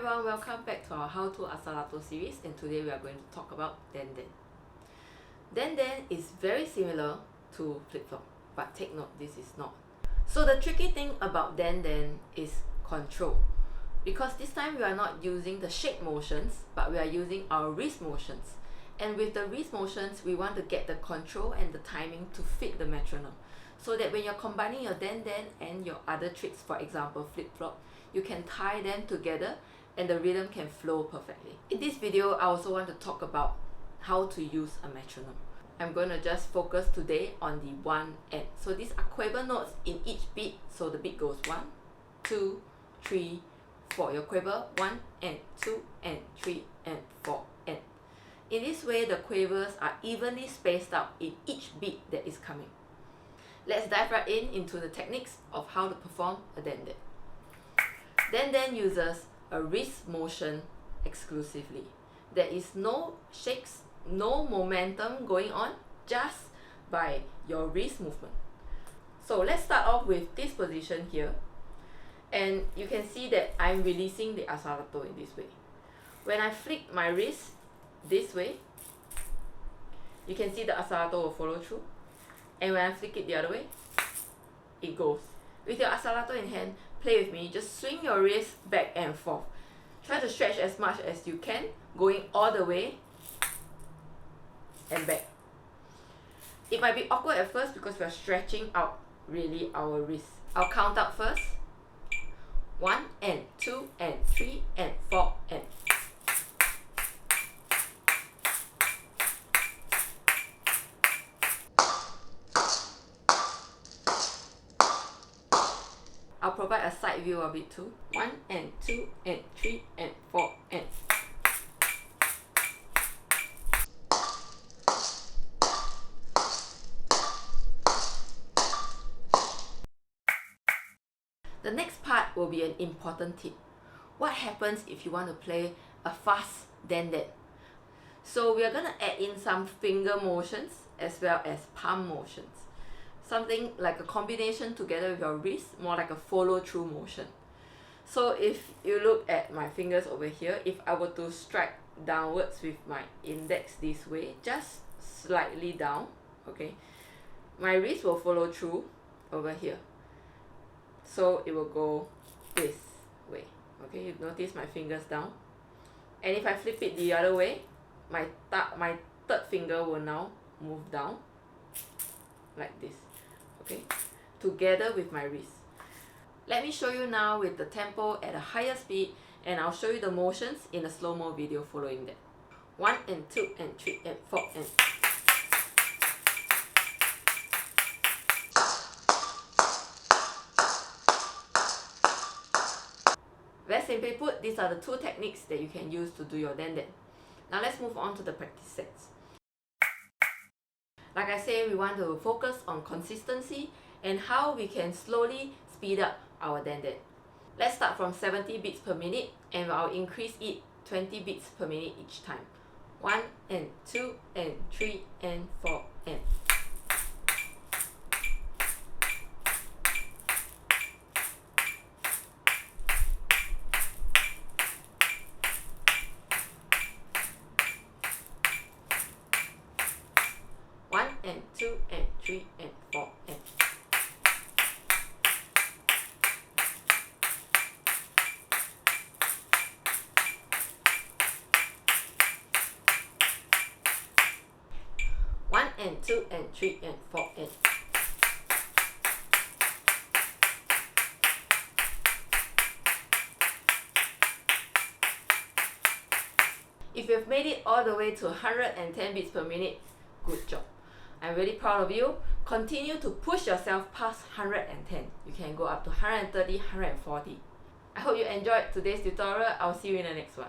everyone, welcome back to our How to Asalato series, and today we are going to talk about Den Den. Den Den is very similar to flip-flop, but take note, this is not. So the tricky thing about Den Den is control, because this time we are not using the shake motions, but we are using our wrist motions. And with the wrist motions, we want to get the control and the timing to fit the metronome, so that when you're combining your Den Den and your other tricks, for example flip-flop, you can tie them together and the rhythm can flow perfectly. In this video, I also want to talk about how to use a metronome. I'm going to just focus today on the 1 and. So these are quaver notes in each beat. So the beat goes 1, 2, 3, 4. Your quaver 1 and 2 and 3 and 4 and. In this way, the quavers are evenly spaced out in each beat that is coming. Let's dive right into the techniques of how to perform a Den Den. Den Den uses a wrist motion exclusively. There is no shakes, no momentum going on, just by your wrist movement. So let's start off with this position here. And you can see that I'm releasing the Asalato in this way. When I flick my wrist this way, you can see the Asalato will follow through. And when I flick it the other way, it goes. With your Asalato in hand, play with me. Just swing your wrist back and forth. Try to stretch as much as you can, going all the way and back. It might be awkward at first because we are stretching out really our wrist. I'll count out first. 1 and 2 and 3 and 4 and. I'll provide a side view of it too. 1 and 2 and 3 and 4 and. The next part will be an important tip. What happens if you want to play a fast Den Den? So we are going to add in some finger motions as well as palm motions. Something like a combination together with your wrist, more like a follow-through motion. So if you look at my fingers over here, if I were to strike downwards with my index this way, just slightly down, okay, my wrist will follow through over here. So it will go this way, okay, you notice my fingers down. And if I flip it the other way, my third finger will now move down like this. Okay, together with my wrist. Let me show you now with the tempo at a higher speed, and I'll show you the motions in a slow-mo video following that. 1 and 2 and 3 and 4 and. Very simply put, these are the two techniques that you can use to do your Den Den. Now let's move on to the practice sets. Like I say, we want to focus on consistency and how we can slowly speed up our Den Den. Let's start from 70 beats per minute, and I'll increase it 20 beats per minute each time. 1 and 2 and 3 and 4 and. And 2 and 3 and 4 and. One and 2 and 3 and 4 and. If you've made it all the way to 110 beats per minute, good job. I'm really proud of you. Continue to push yourself past 110. You can go up to 130, 140. I hope you enjoyed today's tutorial. I'll see you in the next one.